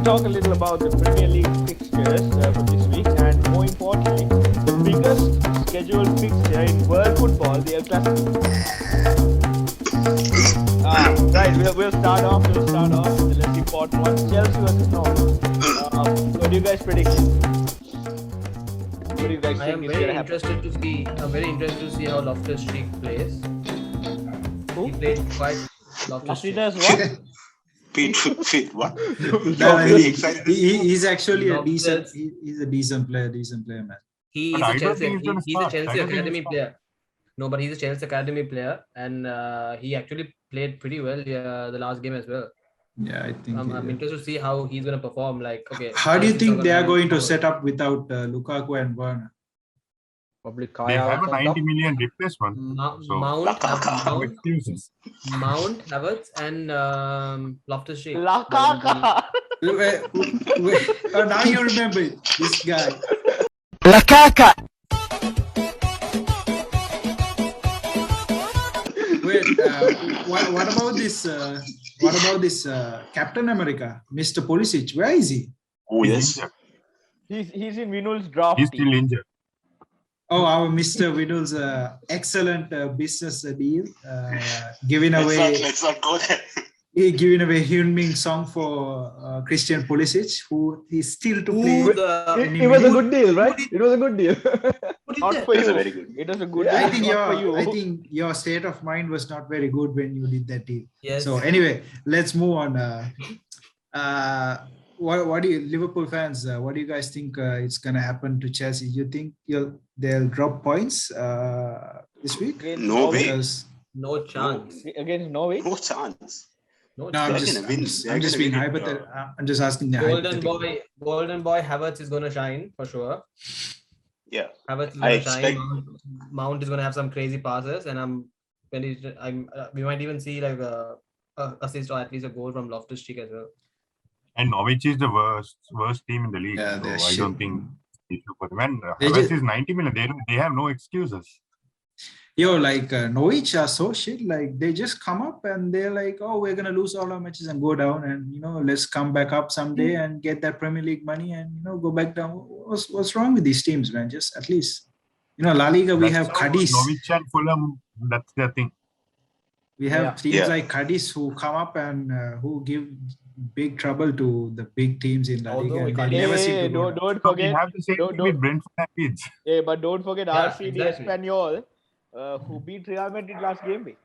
talk a little about the Premier League fixtures for this week, and more importantly, the biggest scheduled fixture in world football, the El Clasico. Right, we'll start off with the less important one, Chelsea versus Norwich. What do you guys predict? What do you guys I think am is very going to happen? interested to see. I'm very interested to see how Loftus-Cheek plays. Who? He played quite Loftus-Cheek. Loftus what? Fit, what? No, Very excited. he's actually a Loftus- decent. He's a decent player, man. He But is I a don't Chelsea. think he's gonna He's a start. I Chelsea don't think academy he'll player. No, but he's a Chelsea academy player, and he actually played pretty well the last game as well. Yeah, I think. I'm interested to see how he's going to perform. Like, okay, How do you Chelsea's not think they are have going to forward. set up without Lukaku and Werner? Probably They Kaya have a on top. 90 million replacement. So Mount, no excuses. Mount, Havertz, and Loftus-Cheek. Lakaka. Now you remember it, this guy. Lakaka. Wait, what about this? What about this Captain America, Mr. Pulisic? Where is he? Oh, He's yes. injured. He's in Vinul's draft He's team. still injured. Oh, our Mr. Vidal's excellent business deal, giving Let's not go there. giving away Hyun-Min Song for Christian Pulisic, who is still to play. It was a good deal, right? It was a good deal. Not for That's you. a very good. It was a good I deal. think not for you. your state of mind was not very good when you did that deal. Yes. So anyway, let's move on. What do you Liverpool fans? What do you guys think it's gonna happen to Chelsea? You think they'll drop points this week? Against No Norwich. way. Because No chance. Against Norwich. No chance. No no, I'm chance. just, gonna win. I'm just, They're I'm just gonna being win it, hypothetical. I'm just asking the Golden hypothetical. boy Havertz is going to shine for sure. Yeah. Havertz is I going to shine. expect- Mount is going to have some crazy passes, and we might even see like a assist or at least a goal from Loftus-Cheek as well. And Norwich is the worst team in the league. Yeah, so they're I shit. don't think issue for them. And They Havertz just- is 90 million. They have no excuses. Yo, like Norwich are so shit. Like they just come up and they're like, oh, we're gonna lose all our matches and go down, and let's come back up someday and get that Premier League money and go back down. What's wrong with these teams, man? Just at least, La Liga we have That's how Cadiz. Norwich and Fulham, that's their thing. We have Yeah. teams Yeah. like Cadiz who come up and who give big trouble to the big teams in La Although Liga. we And can't- they never Hey, seem to go down. don't So we forget. have the same don't- thing don't- with Brentford and Leeds. Yeah, but don't forget Yeah, RCD exactly. Espanyol, who beat Real Madrid last game week.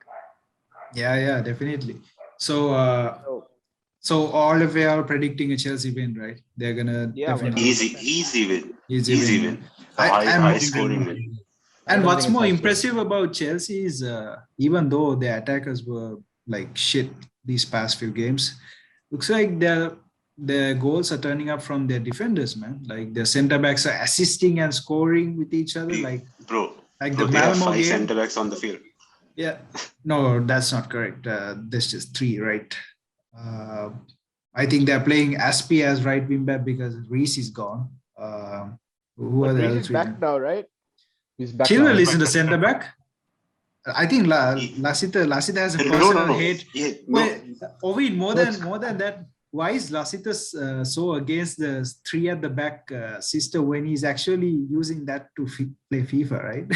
Yeah, definitely. So all of you are predicting a Chelsea win, right? They're gonna Yeah, definitely Easy win. Easy Easy win. win. I'm- High scoring win. And don't what's think more it's impressive about Chelsea is even though their attackers were like shit these past few games, looks like their goals are turning up from their defenders, man. Like their centre backs are assisting and scoring with each other. Like Bro, the they have Malmo 5 game. centre backs on the field. Yeah, no, that's not correct. There's just 3, right? I think they're playing Aspi as right wing back because Reece is gone. Who are But the Reece other is 3? back now, right? He's back Chilwell now. is in the centre back. I think Lasita has a personal hate. Yeah, no. Wait, Ovid, more than that, why is Lasita so against the 3 at the back sister when he's actually using that to play FIFA, right?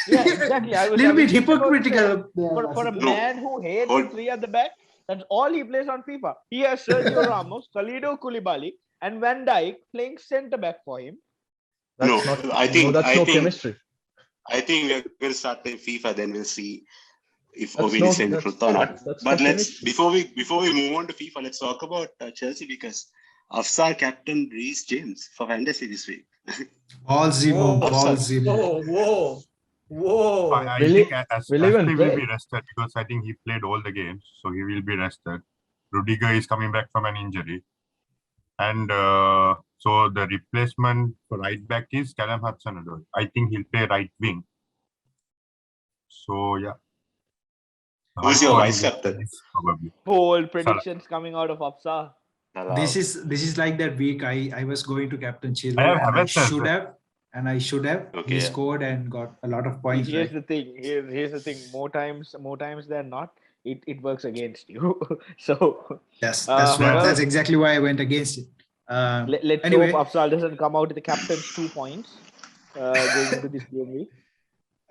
Yeah, exactly. I was Little bit just about to say, hypocritical. For a No. man who hates Hold- 3 at the back, that's all he plays on FIFA. He has Sergio Ramos, Khalido Koulibaly, and Van Dijk playing centre back for him. No, I think chemistry. I think we're going to start playing FIFA. Then we'll see if That's Ovid no- is in the that's- truth or not. that's But no let's chemistry. before we move on to FIFA, let's talk about Chelsea because Afsar captain Reece James for fantasy this week. Ballsy move, Whoa. ballsy move. Whoa. I Will think will he even Ashley will play? be rested because I think he played all the games, so he will be rested. Rudiger is coming back from an injury, and so the replacement for right back is Callum Hudson-Odoi. I think he'll play right wing. So yeah. Who's your Hudson vice captain? is Probably. Bold predictions coming out of Afsar. This is like that week I was going to captain Chilwell I have and Havertz as I should have. Okay, He yeah. scored and got a lot of points. Here's Right? the thing. Here's the thing. More times than not, it works against you. So Yes, well, that's exactly why I went against it. Let's Anyway. hope Afzal doesn't come out with the captain's 2 points going into this game week.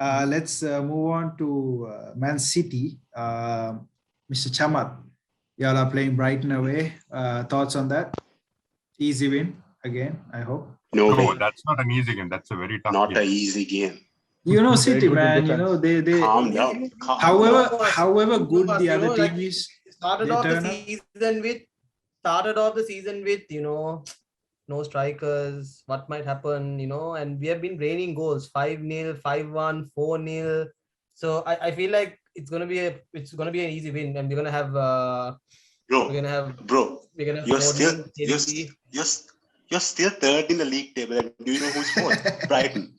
Let's move on to Man City. Mr. Chamat, y'all are playing Brighton away. Thoughts on that? Easy win again, I hope. No, No, way. that's not an easy game. That's a very tough Not game. an easy game. You know, Very City, good in man. You defense. know they. Calm down. Calm However good the you other know, team like, is, started they off the turn up. season with, you know, no strikers, what might happen, you know, and we have been raining goals 5-0, 5-1, 4-0. So I feel like it's gonna be an easy win, and we're gonna have Bro, we're gonna have you're still Foden, you're, Chelsea. you're still third in the league table. And do you know who's fourth? Brighton.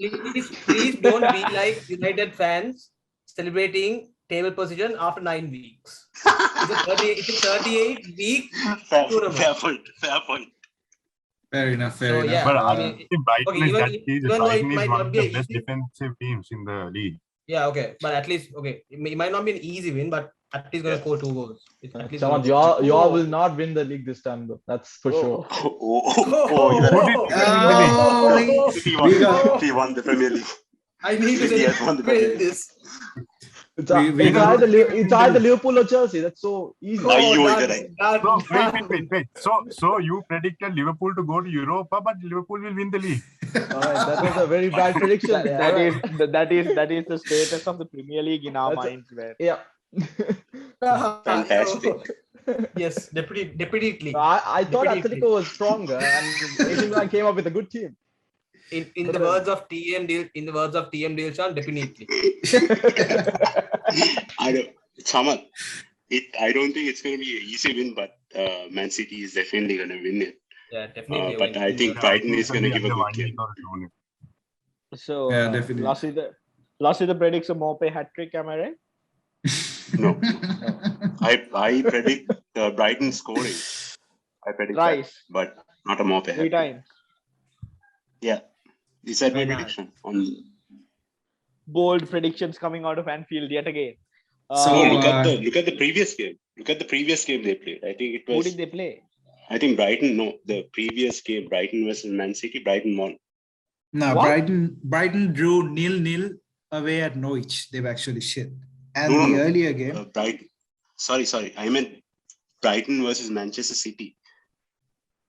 Please don't be like United fans celebrating table position after 9 weeks. It's a 38-week tournament. Fair point. Fair enough. So, yeah. But I I mean, think Brighton okay, is even that season. though it Brighton is might one not of be the an best easy- defensive teams in the league. Yeah, okay, but at least it might not be an easy win, but at least gonna score 2 goals. It's at least Chamat, gonna you all will not win the league this time, though. That's for sure. City we got- City won the Premier League. I need to City has won the Premier win League. this. It's We got- either Liverpool or Chelsea. That's so easy. Are you done, right? done, So done. wait. So you predicted Liverpool to go to Europa, but Liverpool will win the league. All right, that was a very bad prediction. That is the status of the Premier League in our That's a- minds, man. Yeah. Fantastic. Yes, definitely. I thought Definitely. Atletico was stronger, and AC Milan came up with a good team. In the words of TM Dilshan, definitely. I don't, Chamat, I don't think it's going to be an easy win, but Man City is definitely going to win it. Yeah, definitely. a But win. I think Brighton is going to give a good game. So Yeah, definitely. Lasita predicts a Mope hat trick. Am I right? No. I predict Brighton scoring. I predict that, Thrice, but not a Mope. 3 times. Yeah. Is that my Why not? prediction? On Bold predictions coming out of Anfield yet again. So, no, look at the previous game. Look at the previous game they played. I think it who was. did they play? I think Brighton. No, the previous game, Brighton versus Man City. Brighton won. No, What? Brighton drew 0-0 away at Norwich. They were actually shit. And No, the no. earlier game, Brighton. Sorry. I meant Brighton versus Manchester City.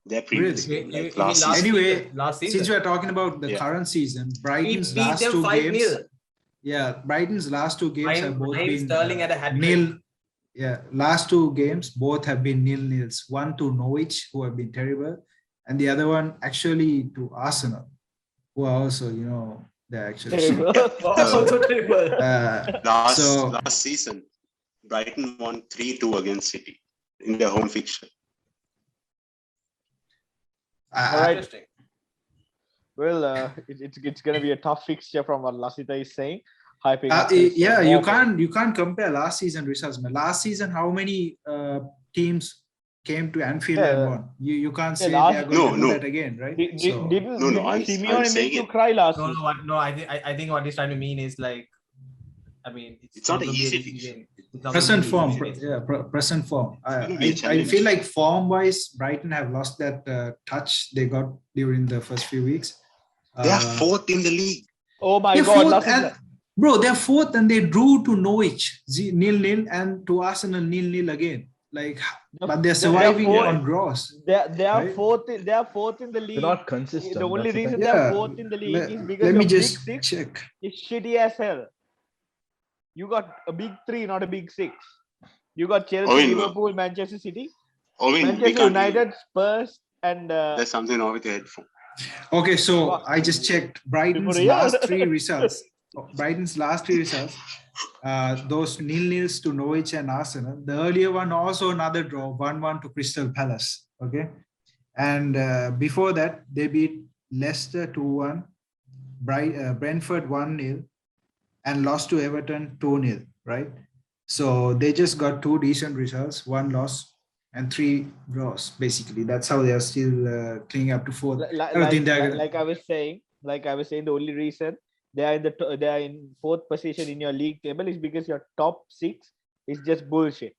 Their previous Really? game, You like mean last last season. Anyway, last since season. we're talking about the Yeah. current season, He Brighton's beat last them 2 5-0. games. Yeah, Brighton's last 2 games have both Raheem been Sterling had a hat-trick. nil. Yeah, last 2 games both have been 0-0. One to Norwich, who have been terrible, and the other one actually to Arsenal, who are also, they're actually shit. Also terrible. Last season, Brighton won 3-2 against City in their home fixture. All right. Interesting. Well, it's going to be a tough fixture from what Lasita is saying. Hyping up his, Yeah, you Mope. can't compare last season results, man. Last season, how many teams came to Anfield and Yeah. won? You can't say last- they are going to do No. that again, right? Didn't No, I'm Simeone saying need to it. cry last No, season? I think what he's trying to mean is like, I mean, It's not gonna an be easy an fixture. game. It's not Present gonna be form, an easy game. present form. gonna be a I challenge. feel like form-wise, Brighton have lost that touch they got during the first few weeks. They are fourth in the league. Oh my They're God, fourth Lasita. bro, they're fourth and they drew to Norwich 0-0 and to Arsenal 0-0 again. Like, but they're surviving fourth. on draws. They are Right? fourth. They are fourth in the They're league. not consistent. The only that's the reason thing. they are Yeah, fourth in the league is because let me your just big 6 check. is shitty as hell. You got a big 3, not a big 6. You got Chelsea, Oh, yeah. Liverpool, Manchester City, We Manchester can't hear you. United, Spurs, and There's something wrong with your headphone. Okay, so What? I just checked Brighton's For real? last 3 results. Brighton's last 3 results, those 0-0s to Norwich and Arsenal. The earlier one also another draw, 1-1 to Crystal Palace. Okay, and before that they beat Leicester 2-1, Brentford 1-0, and lost to Everton 2-0. Right, so they just got 2 decent results, 1 loss and 3 draws. Basically, that's how they are still clinging up to 4th. like I was saying, the only reason they are in 4th position in your league table is because your top 6 is just bullshit.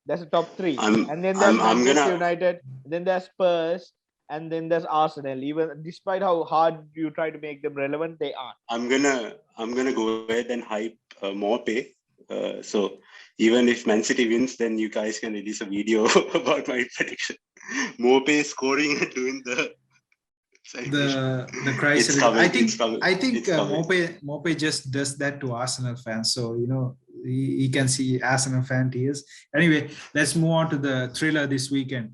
That's the top 3, I'm- and then there's I'm Manchester gonna- United, then there's Spurs, and then there's Arsenal. Even despite how hard you try to make them relevant, they aren't. I'm gonna go ahead and hype more pay. So even if Man City wins, then you guys can release a video about my prediction. More pay scoring and doing the The crisis. It's coming, I think it's coming, I think it's coming. Mope just does that to Arsenal fans. So he can see Arsenal fan tears. Anyway, let's move on to the thriller this weekend.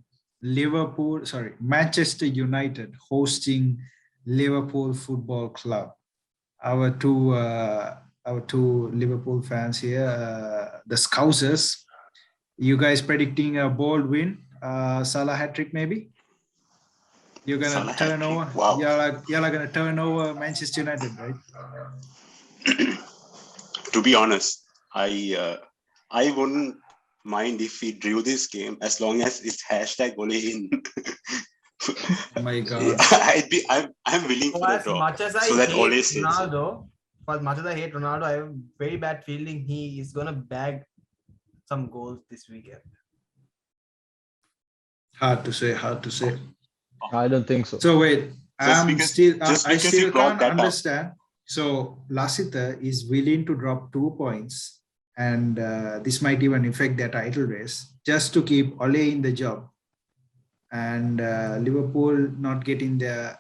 Manchester United hosting Liverpool Football Club. Our two Liverpool fans here, the Scousers. You guys predicting a bold win? Salah hat-trick maybe? You're gonna Salah turn over. hat-trick, wow. You're gonna turn over Manchester United, right? To be honest, I wouldn't mind if we drew this game as long as it's #Ole in. Oh my God. I'm willing for a As draw. much as I So that hate Ole stays. Ronaldo, for as much as I hate Ronaldo, I have a very bad feeling he is gonna bag some goals this weekend. Hard to say. I don't think so. So wait, I still you brought can't that up. understand. So Lasita is willing to drop 2 points, and this might even affect their title race just to keep Ole in the job, and Liverpool not getting a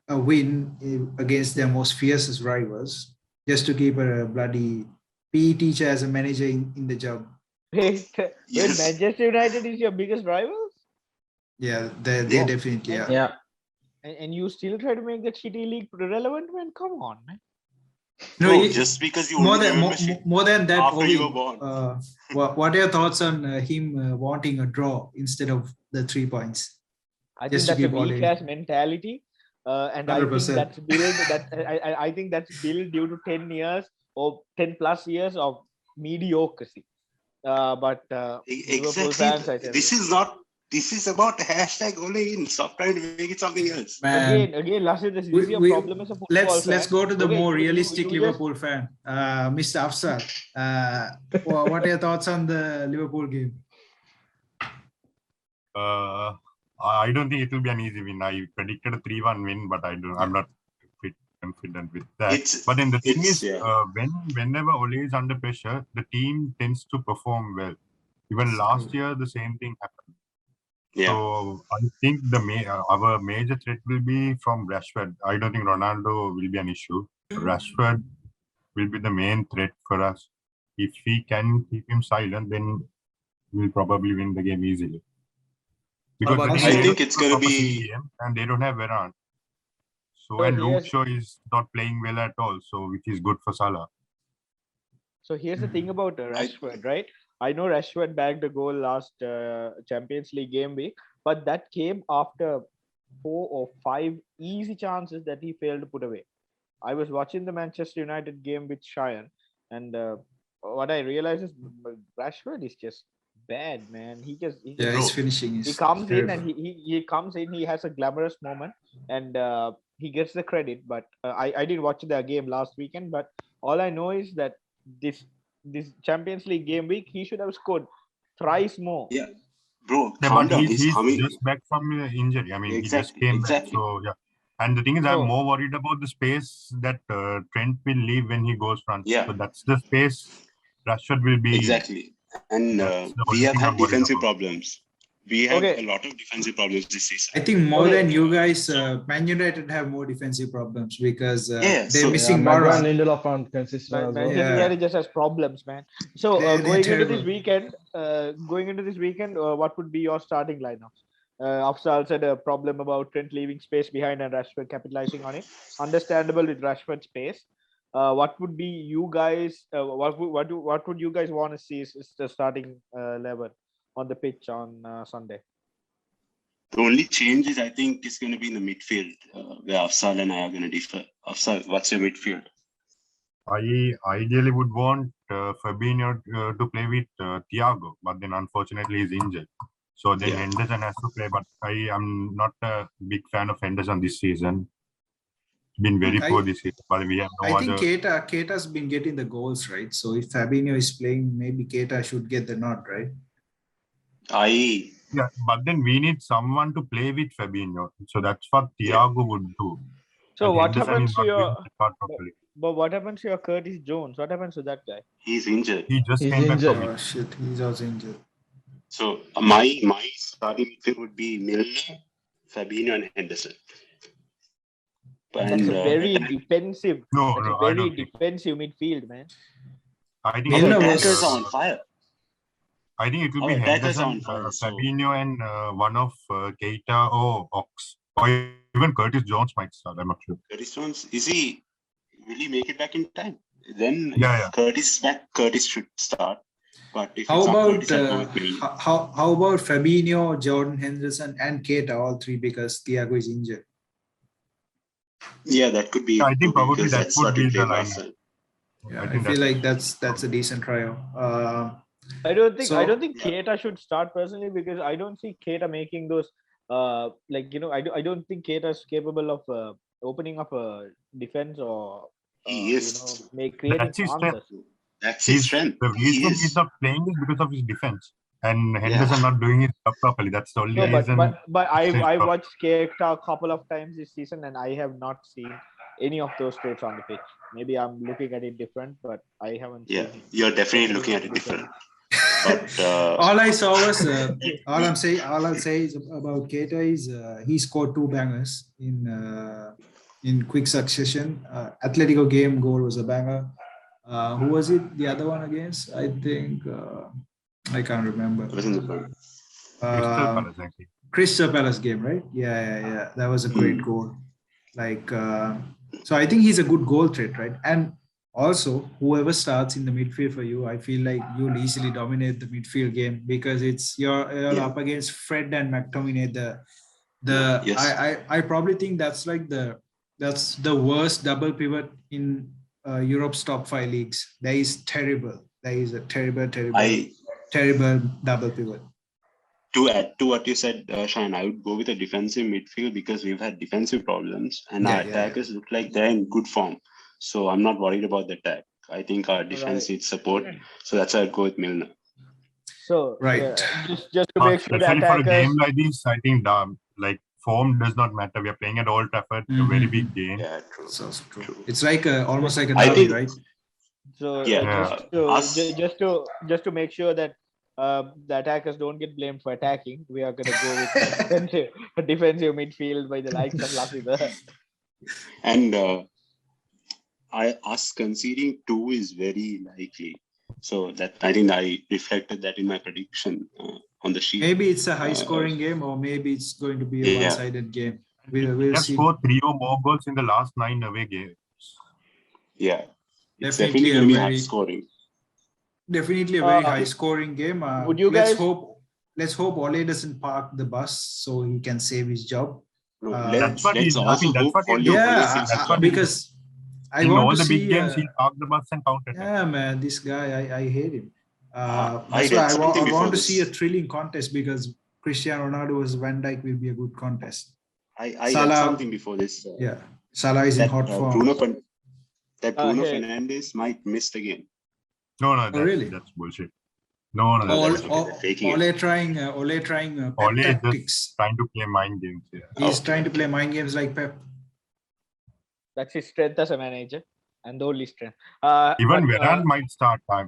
win against their most fiercest rivals, just to keep a bloody PE teacher as a manager in the job. Wait, Yes. Manchester United is your biggest rivals? Yeah, they definitely are. Yeah. And you still try to make that shitty league relevant, man? Come on, man. No, No, just because you more only than remember shit more than that, after you Ovi, were born. what are your thoughts on him wanting a draw instead of the 3 points? I Just think to that's a keep Ole. weak ass mentality. And I think 100%. that's built I think that's built due to 10 years or 10 plus years of mediocrity. But Liverpool fans, I tell you. This is about #Ole in. Stop trying to make it something else. Man, Again, Lassit, this is your problem as a football let's fan. go to the Okay, more you realistic just- Liverpool fan, Mr. Afsar. What are your thoughts on the Liverpool game? I don't think it will be an easy win. I predicted a 3-1 win, but I'm not confident with that. But then the thing is, whenever Ole is under pressure, the team tends to perform well. Even last year, the same thing happened. Yeah. So I think our major threat will be from Rashford. I don't think Ronaldo will be an issue. Rashford will be the main threat for us. If we can keep him silent, then we'll probably win the game easily. Because I think it's going to be. And they don't have Varane. So and Luke Shaw is not playing well at all, so which is good for Salah. So here's the thing about Rashford, right? I know Rashford bagged a goal last Champions League game week, but that came after 4 or 5 easy chances that he failed to put away. I was watching the Manchester United game with Shire, and what I realized is Rashford is just bad, man. His finishing is. He comes terrible. in and he comes in. He has a glamorous moment, and he gets the credit. But I didn't watch the game last weekend. But all I know is that this Champions League game week, he should have scored thrice more. Yeah, bro. But he's just back from injury. I mean, he just came back. So yeah. And the thing is, I'm more worried about the space that Trent will leave when he goes front. Yeah. So that's the space Rashford will be. Exactly. And we have had defensive problems. We have a lot of defensive problems this season. I think more than you guys, Man United have more defensive problems because they're missing Varane. Lindelof aren't consistent as well. Manchester United just has problems, man. So going into this weekend, what would be your starting lineups? Afsal said a problem about Trent leaving space behind and Rashford capitalizing on it. Understandable with Rashford's pace. What would be you guys? What would you guys want to see is the starting 11 on the pitch on Sunday? The only change is I think it's going to be in the midfield where Afsal and I are going to differ. Afsal, what's your midfield? I ideally would want Fabinho to play with Thiago, but then unfortunately he's injured. So then Henderson has to play, but I am not a big fan of Henderson this season. Been very poor this season, but we have no other. I think Keita's been getting the goals, right? So if Fabinho is playing, maybe Keita should get the nod, right? Yeah, but then we need someone to play with Fabinho. So that's what Thiago would do. So And what Henderson happens is to not your? doing that part properly. But what happens to your Curtis Jones? What happens to that guy? He's injured. He just He's came back from injured. Oh shit, he's also injured. So my starting midfield would be Milner, Fabinho, and Henderson. That's And a very defensive. No, That's no, a I very don't think. defensive midfield, man. I think our Milner attackers was- are on fire. I think it will Our be attackers are Henderson, on fire, so- Fabinho, and one of Keita or Ox. Or even Curtis Jones might start. I'm not sure. Curtis Jones, will he make it back in time? Then Yeah, if Curtis is back, Curtis should start. But if How it's not about Curtis, I'll go with Milner. how about Fabinho, Jordan Henderson, and Keita, all three, because Thiago is injured? Yeah, that could be. I think probably because that that's would what he be the played last lineup. time. Yeah, I I, think feel like that's a decent trio. I don't think So- Yeah. Keita should start personally, because I don't see Keita making those I don't think Keita is capable of opening up a defense or He is. creating That's his strength. chances. That's his strength. The He reason is. he's not playing is because of his defense. And Henderson not doing his job properly. That's the only No, reason. but I it's his watched Keita a couple of times this season, and I have not seen any of those traits on the pitch. Maybe I'm looking at it different, but I haven't. Yeah, seen you're definitely looking at it different. But All I saw was all I'll say is about Keita is he scored 2 bangers in quick succession. Atletico game goal was a banger. Who was it? The other one against? I think I can't remember. it wasn't the point. Crystal Uh, Palace, I think. Crystal Palace game, right? Yeah. That was a great goal. So I think he's a good goal threat, right? And also, whoever starts in the midfield for you, I feel like you'll easily dominate the midfield game, because you're Yeah. up against Fred and McTominay. Yes. I probably think that's the worst double pivot in Europe's top 5 leagues. That is terrible. That is a terrible double pivot. To add to what you said, Shine, I would go with a defensive midfield because we've had defensive problems and our attackers look like they're in good form. So I'm not worried about the attack. I think our defense needs support. So that's why I'd go with Milner. So Right. just to make sure the Especially for a attackers. game like this, I think like form does not matter. We are playing at Old Trafford, a very big game. Yeah, true. So true. True. It's like almost like a I derby, think- right? So Yeah. just to make sure that the attackers don't get blamed for attacking, we are going to go with defensive midfield by the likes of Lasida. And us conceding 2 is very likely. So that I think I reflected that in my prediction on the sheet. Maybe it's a high-scoring game, or maybe it's going to be a Yeah. one-sided game. We We'll have see. scored 3 or more goals in the last 9 away games. Yeah. It's Definitely definitely going to be a high very- scoring. Definitely a very Uh, high-scoring game. would you let's guys- hope Ole doesn't park the bus so he can save his job. No, That's what let's I also think that's hope what he Ole do. Ole Yeah, saves that's his what job. he- because I In want all to the see. big games, he parked the bus and counted. Yeah, man, this guy, I hate him. I That's read why I something want before to see a this. thrilling contest, because Cristiano Ronaldo versus Van Dijk will be a good contest. I read Salah- something before this. Yeah, Salah is in That hot form. Bruno Hey. Fernandes might miss the game. No, that's, really? that's bullshit. No. Ole, that's okay, they're faking Ole trying pep Ole is just tactics. trying to play mind games. Yeah. He's Okay, trying to play mind games like Pep. That's his strength as a manager, and the only strength. Even but, Varane might start. I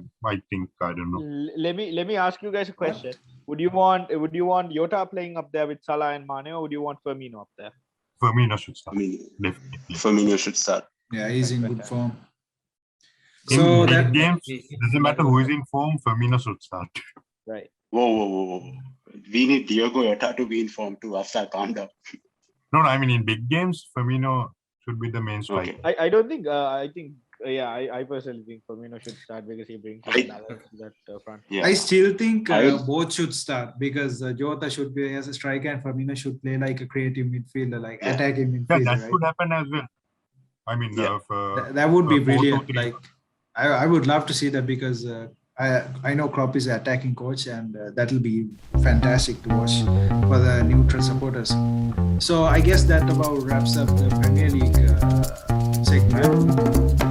think. I don't know. let me ask you guys a question. Would you want Jota playing up there with Salah and Mane, or would you want Firmino up there? Firmino should start. I mean, Definitely. Firmino should start. Yeah, he's in good form. In So big that games, doesn't matter who is in form, Firmino should start. Right. Whoa. We need Diogo Jota to be in form too. After calm down. No, I mean in big games, Firmino should be the main striker. Okay. I don't think I personally think Firmino should start because he brings Right. balance to that front. Yeah. I still think I- both should start, because Jota should play as a striker and Firmino should play like a creative midfielder, like Yeah. attacking Yeah, midfielder. that right? could happen as well. I mean, Yeah. That would be 4-2-3. brilliant. Like I would love to see that, because I know Klopp is an attacking coach, and that'll be fantastic to watch for the neutral supporters. So I guess that about wraps up the Premier League segment.